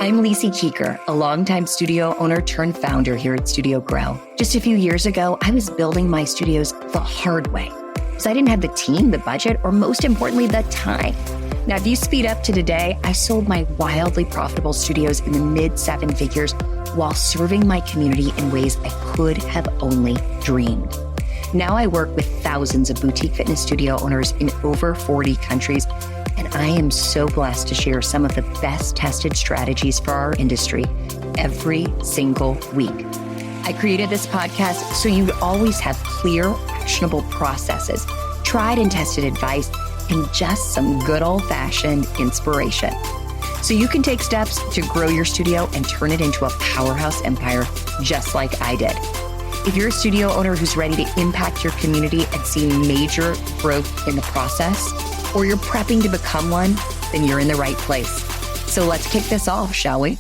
I'm Lise Keeker, a longtime studio owner turned founder here at Studio Grow. Just a few years ago, I was building my studios the hard way. So I didn't have the team, the budget, or most importantly, the time. Now, if you speed up to today, I sold my wildly profitable studios in the mid 7 figures while serving my community in ways I could have only dreamed. Now I work with thousands of boutique fitness studio owners in over 40 countries, and I am so blessed to share some of the best tested strategies for our industry every single week. I created this podcast so you'd always have clear, actionable processes, tried and tested advice, and just some good old-fashioned inspiration. So you can take steps to grow your studio and turn it into a powerhouse empire just like I did. If you're a studio owner who's ready to impact your community and see major growth in the process, or you're prepping to become one, then you're in the right place. So let's kick this off, shall we?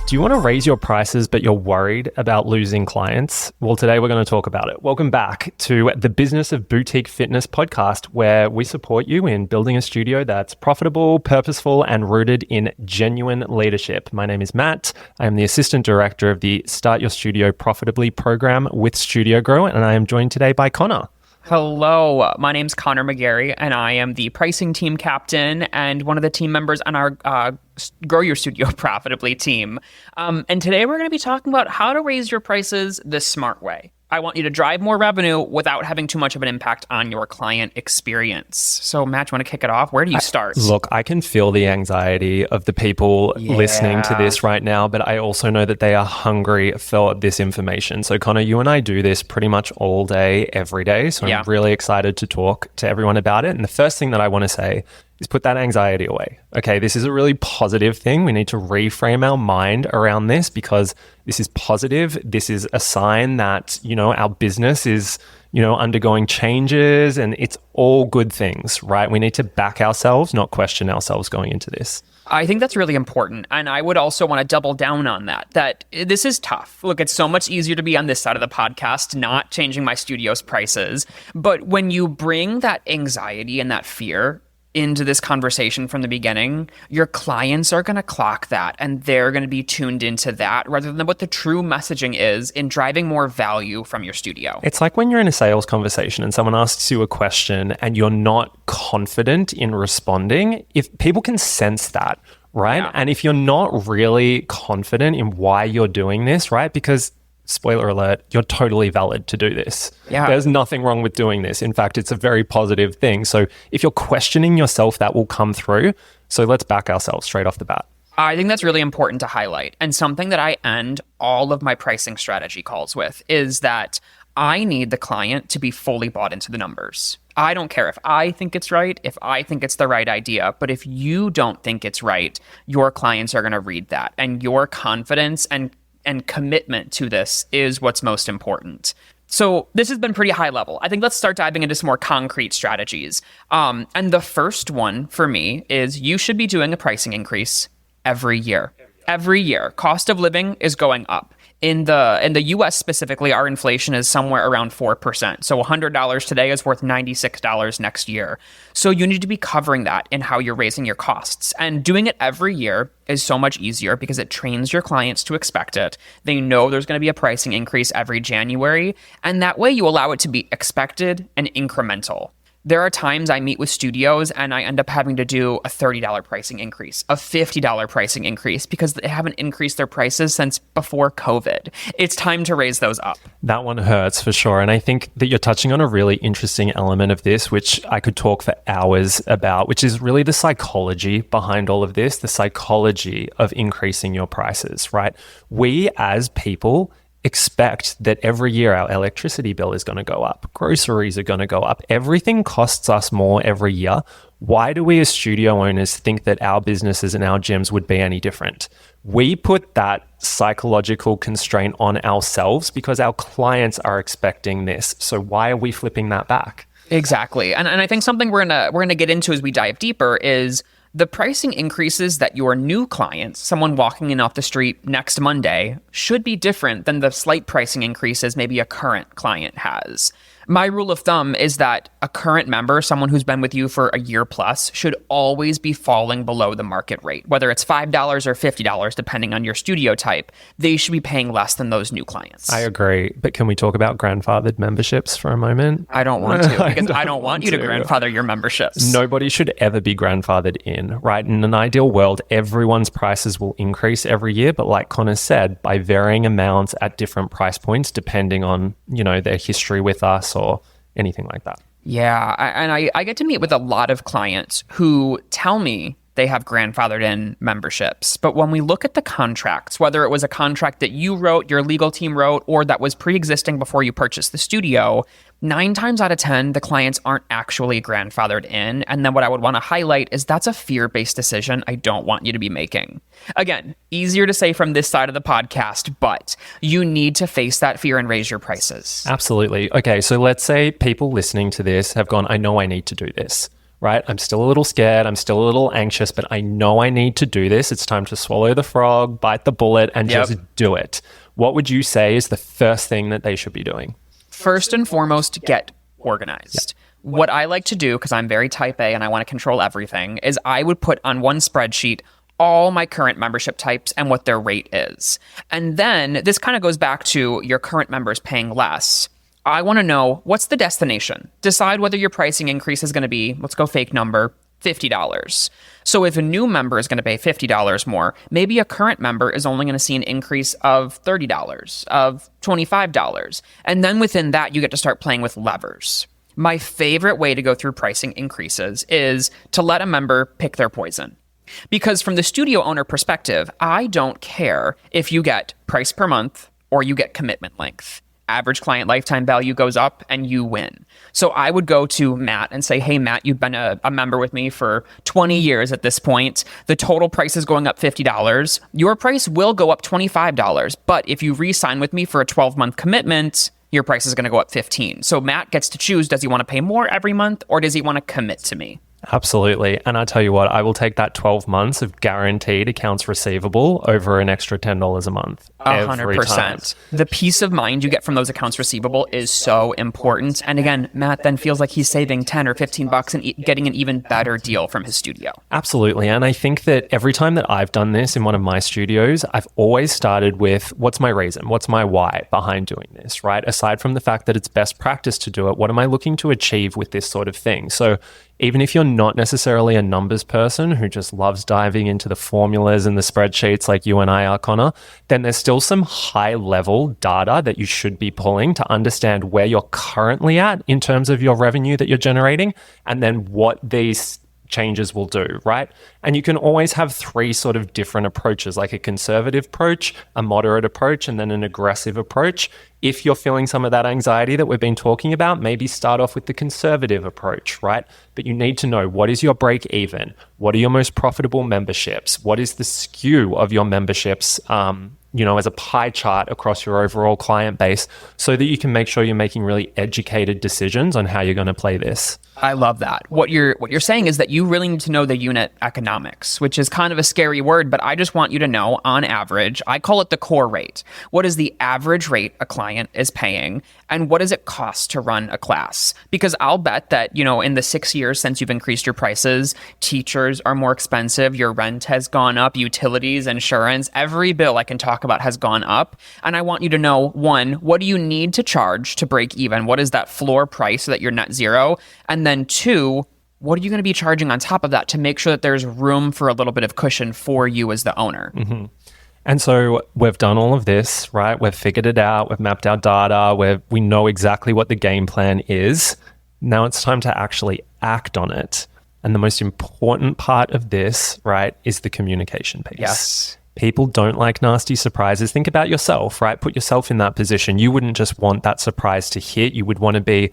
Do you want to raise your prices, but you're worried about losing clients? Well, today we're going to talk about it. Welcome back to the Business of Boutique Fitness podcast, where we support you in building a studio that's profitable, purposeful, and rooted in genuine leadership. My name is Matt. I am the Assistant Director of the Start Your Studio Profitably program with Studio Grow, and I am joined today by Connor. Hello, my name's Connor McGarry, and I am the pricing team captain and one of the team members on our Grow Your Studio Profitably team. And today we're going to be talking about how to raise your prices the smart way. I want you to drive more revenue without having too much of an impact on your client experience. So Matt, you want to kick it off? Where do you start? Look, I can feel the anxiety of the people listening to this right now, but I also know that they are hungry for this information. So Connor, you and I do this pretty much all day, every day. So I'm really excited to talk to everyone about it. And the first thing that I want to say is put that anxiety away. Okay, this is a really positive thing. We need to reframe our mind around this because this is positive. This is a sign that, our business is, undergoing changes, and it's all good things, right? We need to back ourselves, not question ourselves going into this. I think that's really important. And I would also want to double down on that this is tough. Look, it's so much easier to be on this side of the podcast, not changing my studio's prices. But when you bring that anxiety and that fear into this conversation from the beginning, your clients are going to clock that and they're going to be tuned into that rather than what the true messaging is in driving more value from your studio. It's like when you're in a sales conversation and someone asks you a question and you're not confident in responding. If people can sense that, right? Yeah. And if you're not really confident in why you're doing this, right? Because spoiler alert, you're totally valid to do this. Yeah. There's nothing wrong with doing this. In fact, it's a very positive thing. So if you're questioning yourself, that will come through. So let's back ourselves straight off the bat. I think that's really important to highlight. And something that I end all of my pricing strategy calls with is that I need the client to be fully bought into the numbers. I don't care if I think it's right, if I think it's the right idea, but if you don't think it's right, your clients are going to read that. And your confidence and commitment to this is what's most important. So this has been pretty high level. I think let's start diving into some more concrete strategies. And the first one for me is you should be doing a pricing increase every year. Every year. Cost of living is going up. In the US specifically, our inflation is somewhere around 4%. So $100 today is worth $96 next year. So you need to be covering that in how you're raising your costs. And doing it every year is so much easier because it trains your clients to expect it. They know there's going to be a pricing increase every January. And that way you allow it to be expected and incremental. There are times I meet with studios and I end up having to do a $30 pricing increase, a $50 pricing increase because they haven't increased their prices since before COVID. It's time to raise those up. That one hurts for sure. And I think that you're touching on a really interesting element of this, which I could talk for hours about, which is really the psychology behind all of this, the psychology of increasing your prices, right? We as people expect that every year our electricity bill is going to go up, groceries are going to go up, everything costs us more every year. Why do we as studio owners think that our businesses and our gyms would be any different? We put that psychological constraint on ourselves because our clients are expecting this. So why are we flipping that back? Exactly. And I think something we're gonna get into as we dive deeper is The pricing increases that your new clients, someone walking in off the street next Monday, should be different than the slight pricing increases maybe a current client has. My rule of thumb is that a current member, someone who's been with you for a year plus, should always be falling below the market rate. Whether it's $5 or $50, depending on your studio type, they should be paying less than those new clients. I agree. But can we talk about grandfathered memberships for a moment? I don't want to, because I don't want you to grandfather your memberships. Nobody should ever be grandfathered in, right? In an ideal world, everyone's prices will increase every year. But like Connor said, by varying amounts at different price points, depending on, their history with us or anything like that. Yeah, I get to meet with a lot of clients who tell me they have grandfathered in memberships. But when we look at the contracts, whether it was a contract that you wrote, your legal team wrote, or that was pre-existing before you purchased the studio, 9 times out of 10, the clients aren't actually grandfathered in. And then what I would want to highlight is that's a fear-based decision I don't want you to be making. Again, easier to say from this side of the podcast, but you need to face that fear and raise your prices. Absolutely. Okay, so let's say people listening to this have gone, I know I need to do this. Right? I'm still a little scared. I'm still a little anxious, but I know I need to do this. It's time to swallow the frog, bite the bullet, and just do it. What would you say is the first thing that they should be doing? First and foremost, get organized. Yep. What I like to do, because I'm very type A and I want to control everything, is I would put on one spreadsheet all my current membership types and what their rate is. And then this kind of goes back to your current members paying less. I want to know, what's the destination? Decide whether your pricing increase is going to be, let's go fake number, $50. So if a new member is going to pay $50 more, maybe a current member is only going to see an increase of $30, of $25. And then within that, you get to start playing with levers. My favorite way to go through pricing increases is to let a member pick their poison. Because from the studio owner perspective, I don't care if you get price per month or you get commitment length. Average client lifetime value goes up and you win. So I would go to Matt and say, hey, Matt, you've been a member with me for 20 years at this point. The total price is going up $50. Your price will go up $25. But if you re-sign with me for a 12-month commitment, your price is going to go up $15. So Matt gets to choose, does he want to pay more every month or does he want to commit to me? Absolutely. And I tell you what, I will take that 12 months of guaranteed accounts receivable over an extra $10 a month. 100%. The peace of mind you get from those accounts receivable is so important. And again, Matt then feels like he's saving 10 or 15 bucks and getting an even better deal from his studio. Absolutely. And I think that every time that I've done this in one of my studios, I've always started with what's my reason? What's my why behind doing this, right? Aside from the fact that it's best practice to do it, what am I looking to achieve with this sort of thing? So even if you're not necessarily a numbers person who just loves diving into the formulas and the spreadsheets like you and I are, Connor, then there's still some high level data that you should be pulling to understand where you're currently at in terms of your revenue that you're generating and then what these changes will do, right? And you can always have 3 sort of different approaches, like a conservative approach, a moderate approach, and then an aggressive approach. If you're feeling some of that anxiety that we've been talking about, maybe start off with the conservative approach, right? But you need to know, what is your break even? What are your most profitable memberships? What is the skew of your memberships, as a pie chart across your overall client base, so that you can make sure you're making really educated decisions on how you're going to play this. I love that. What you're saying is that you really need to know the unit economics, which is kind of a scary word, but I just want you to know, on average, I call it the core rate. What is the average rate a client is paying, and what does it cost to run a class? Because I'll bet that, in the 6 years since you've increased your prices, teachers are more expensive, your rent has gone up, utilities, insurance, every bill I can talk about has gone up. And I want you to know, 1, what do you need to charge to break even? What is that floor price so that you're net zero? And then 2, what are you going to be charging on top of that to make sure that there's room for a little bit of cushion for you as the owner? Mm-hmm. And so we've done all of this, right? We've figured it out. We've mapped our data. We know exactly what the game plan is. Now it's time to actually act on it. And the most important part of this, right, is the communication piece. Yes. People don't like nasty surprises. Think about yourself, right? Put yourself in that position. You wouldn't just want that surprise to hit. You would want to be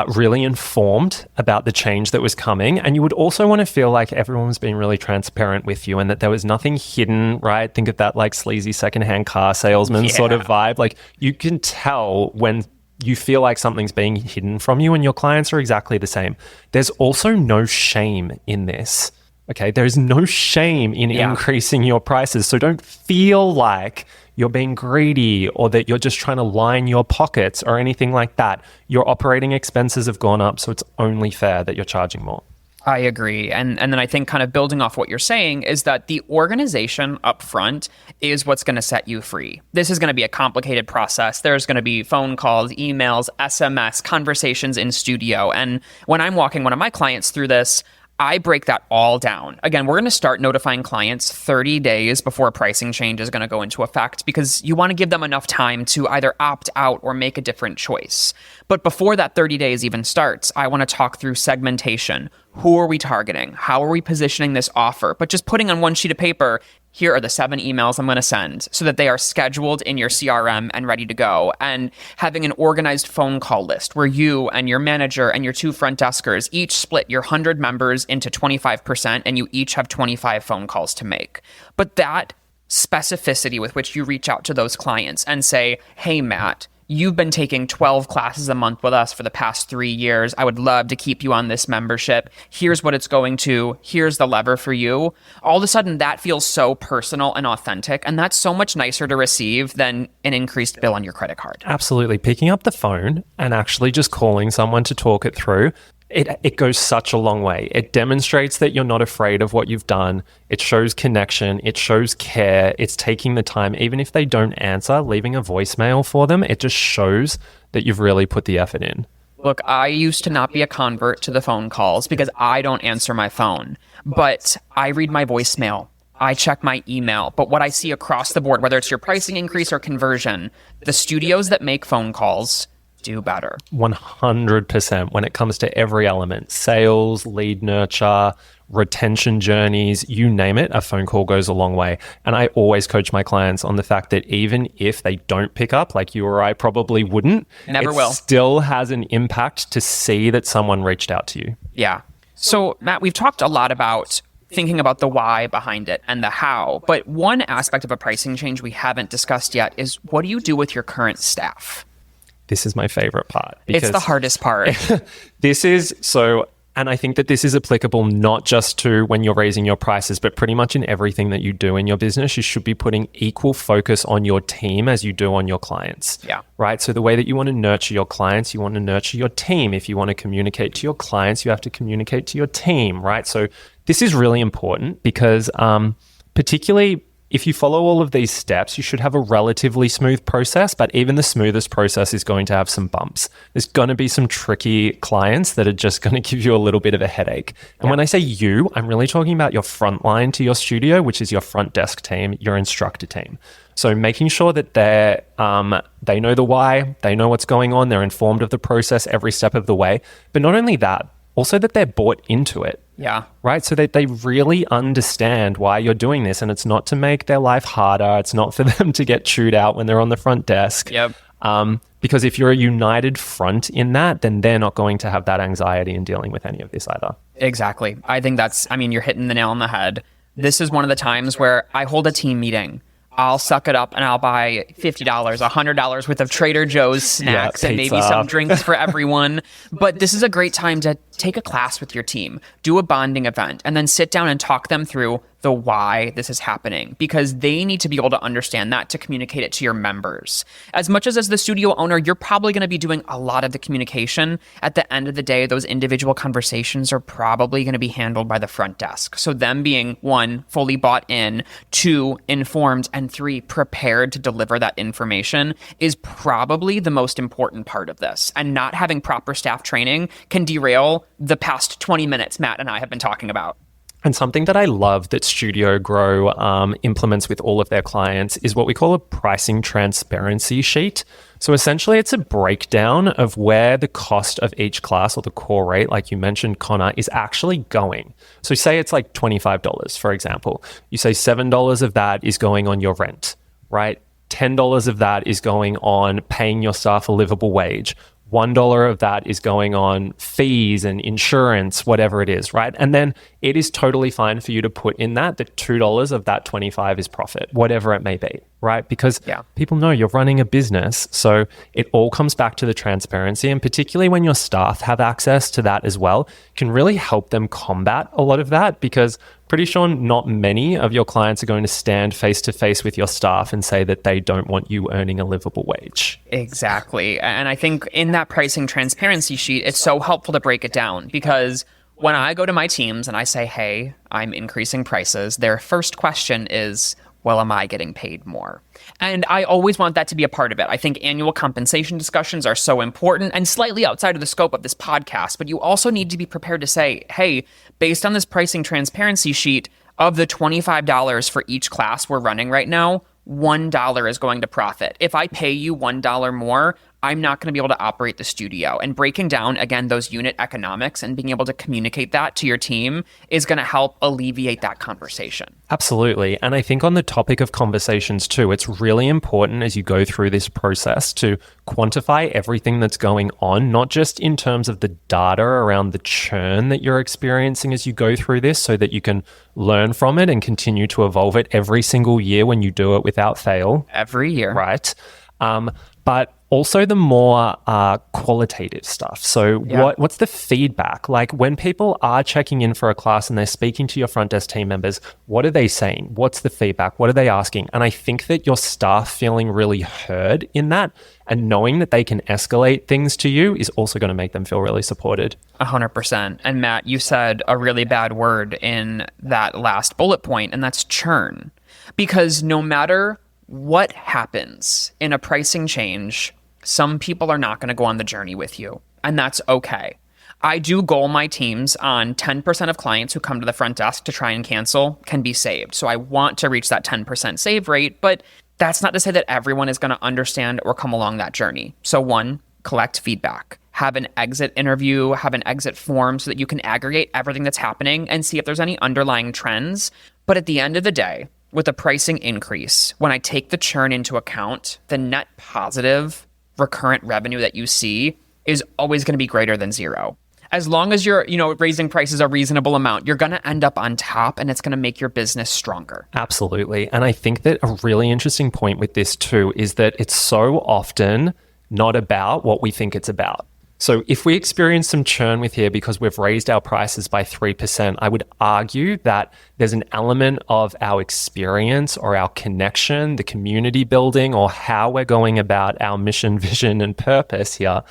really informed about the change that was coming. And you would also want to feel like everyone was being really transparent with you and that there was nothing hidden, right? Think of that like sleazy secondhand car salesman sort of vibe. Like you can tell when you feel like something's being hidden from you, and your clients are exactly the same. There's also no shame in this. Okay, there is no shame in increasing your prices. So don't feel like you're being greedy or that you're just trying to line your pockets or anything like that. Your operating expenses have gone up, so it's only fair that you're charging more. I agree. And then I think kind of building off what you're saying is that the organization up front is what's going to set you free. This is going to be a complicated process. There's going to be phone calls, emails, SMS, conversations in studio. And when I'm walking one of my clients through this, I break that all down. Again, we're going to start notifying clients 30 days before a pricing change is going to go into effect because you want to give them enough time to either opt out or make a different choice. But before that 30 days even starts, I want to talk through segmentation. Who are we targeting? How are we positioning this offer? But just putting on one sheet of paper, here are the 7 emails I'm going to send so that they are scheduled in your CRM and ready to go. And having an organized phone call list where you and your manager and your 2 front deskers each split your 100 members into 25% and you each have 25 phone calls to make. But that specificity with which you reach out to those clients and say, hey, Matt, you've been taking 12 classes a month with us for the past 3 years. I would love to keep you on this membership. Here's what it's going to. Here's the lever for you. All of a sudden, that feels so personal and authentic. And that's so much nicer to receive than an increased bill on your credit card. Absolutely. Picking up the phone and actually just calling someone to talk it through. It goes such a long way. It demonstrates that you're not afraid of what you've done. It shows connection. It shows care. It's taking the time. Even if they don't answer, leaving a voicemail for them, it just shows that you've really put the effort in. Look, I used to not be a convert to the phone calls because I don't answer my phone, but I read my voicemail. I check my email. But what I see across the board, whether it's your pricing increase or conversion, the studios that make phone calls do better. 100% when it comes to every element, sales, lead nurture, retention journeys, you name it, a phone call goes a long way. And I always coach my clients on the fact that even if they don't pick up, like you or I probably wouldn't, Never will. Still has an impact to see that someone reached out to you. Yeah. So Matt, we've talked a lot about thinking about the why behind it and the how, but one aspect of a pricing change we haven't discussed yet is what do you do with your current staff? This is my favorite part. It's the hardest part. And I think that this is applicable not just to when you're raising your prices, but pretty much in everything that you do in your business. You should be putting equal focus on your team as you do on your clients. Yeah. Right? So the way that you want to nurture your clients, you want to nurture your team. If you want to communicate to your clients, you have to communicate to your team, right? So this is really important because particularly if you follow all of these steps, you should have a relatively smooth process, but even the smoothest process is going to have some bumps. There's going to be some tricky clients that are just going to give you a little bit of a headache. And when I say you, I'm really talking about your front line to your studio, which is your front desk team, your instructor team. So making sure that they know the why, they know what's going on, they're informed of the process every step of the way. But not only that, also that they're bought into it. Yeah. Right. So that they really understand why you're doing this. And it's not to make their life harder. It's not for them to get chewed out when they're on the front desk. Yep. Because if you're a united front in that, then they're not going to have that anxiety in dealing with any of this either. Exactly. I think you're hitting the nail on the head. This is one of the times where I hold a team meeting. I'll suck it up and I'll buy $50, $100 worth of Trader Joe's snacks and maybe some drinks for everyone. But this is a great time to take a class with your team, do a bonding event, and then sit down and talk them through the why this is happening, because they need to be able to understand that to communicate it to your members. As much as the studio owner, you're probably going to be doing a lot of the communication. At the end of the day, those individual conversations are probably going to be handled by the front desk. So them being 1, fully bought in, 2, informed, and 3, prepared to deliver that information is probably the most important part of this. And not having proper staff training can derail the past 20 minutes Matt and I have been talking about. And something that I love that Studio Grow implements with all of their clients is what we call a pricing transparency sheet. So essentially, it's a breakdown of where the cost of each class or the core rate, like you mentioned, Connor, is actually going. So say it's like $25, for example. You say $7 of that is going on your rent, right? $10 of that is going on paying your staff a livable wage. $1 of that is going on fees and insurance, whatever it is, right? And then it is totally fine for you to put in that $2 of that 25 is profit, whatever it may be, right? Because people know you're running a business. So it all comes back to the transparency. And particularly when your staff have access to that as well, can really help them combat a lot of that. Because pretty sure not many of your clients are going to stand face to face with your staff and say that they don't want you earning a livable wage. Exactly. And I think in that pricing transparency sheet, it's so helpful to break it down, because when I go to my teams and I say, hey, I'm increasing prices, their first question is, well, am I getting paid more? And I always want that to be a part of it. I think annual compensation discussions are so important and slightly outside of the scope of this podcast, but you also need to be prepared to say, hey, based on this pricing transparency sheet, of the $25 for each class we're running right now, $1 is going to profit. If I pay you $1 more, I'm not going to be able to operate the studio. And breaking down, again, those unit economics and being able to communicate that to your team is going to help alleviate that conversation. Absolutely. And I think on the topic of conversations too, it's really important as you go through this process to quantify everything that's going on, not just in terms of the data around the churn that you're experiencing as you go through this, so that you can learn from it and continue to evolve it every single year when you do it without fail. Every year. Right. But also the more qualitative stuff. So what's the feedback? Like when people are checking in for a class and they're speaking to your front desk team members, what are they saying? What's the feedback? What are they asking? And I think that your staff feeling really heard in that and knowing that they can escalate things to you is also going to make them feel really supported. 100%. And Matt, you said a really bad word in that last bullet point, and that's churn. Because no matter what happens in a pricing change, some people are not going to go on the journey with you, and that's okay. I do goal my teams on 10% of clients who come to the front desk to try and cancel can be saved. So I want to reach that 10% save rate, but that's not to say that everyone is going to understand or come along that journey. So one, collect feedback. Have an exit interview, have an exit form so that you can aggregate everything that's happening and see if there's any underlying trends. But at the end of the day, with a pricing increase, when I take the churn into account, the net positive recurrent revenue that you see is always going to be greater than zero. As long as you're, raising prices a reasonable amount, you're going to end up on top, and it's going to make your business stronger. Absolutely. And I think that a really interesting point with this too is that it's so often not about what we think it's about. So if we experience some churn with here because we've raised our prices by 3%, I would argue that there's an element of our experience or our connection, the community building, or how we're going about our mission, vision, and purpose here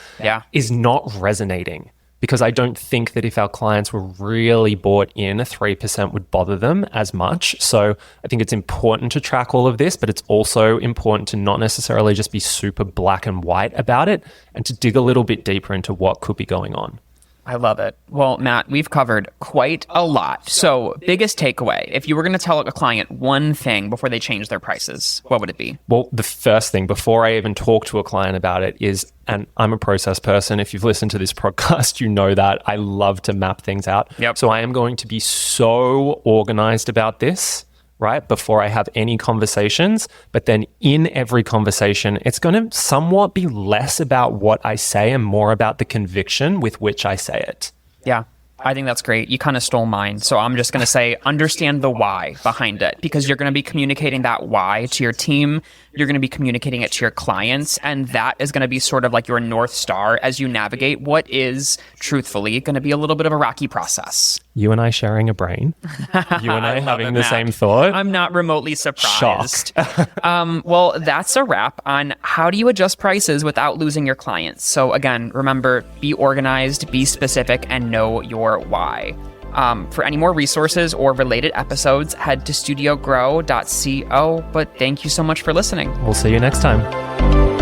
is not resonating. Because I don't think that if our clients were really bought in, 3% would bother them as much. So I think it's important to track all of this, but it's also important to not necessarily just be super black and white about it and to dig a little bit deeper into what could be going on. I love it. Well, Matt, we've covered quite a lot. So biggest takeaway, if you were going to tell a client one thing before they change their prices, what would it be? Well, the first thing before I even talk to a client about it is, and I'm a process person. If you've listened to this podcast, you know that I love to map things out. Yep. So I am going to be so organized about this, right, before I have any conversations. But then in every conversation, it's going to somewhat be less about what I say and more about the conviction with which I say it. Yeah, I think that's great. You kind of stole mine. So I'm just going to say, understand the why behind it, because you're going to be communicating that why to your team. You're going to be communicating it to your clients. And that is going to be sort of like your North Star as you navigate what is truthfully going to be a little bit of a rocky process. You and I sharing a brain. You and I having the same thought. I'm not remotely surprised. Shocked. Well, that's a wrap on how do you adjust prices without losing your clients. So again, remember, be organized, be specific, and know your why. For any more resources or related episodes, head to studiogrow.co. But thank you so much for listening. We'll see you next time.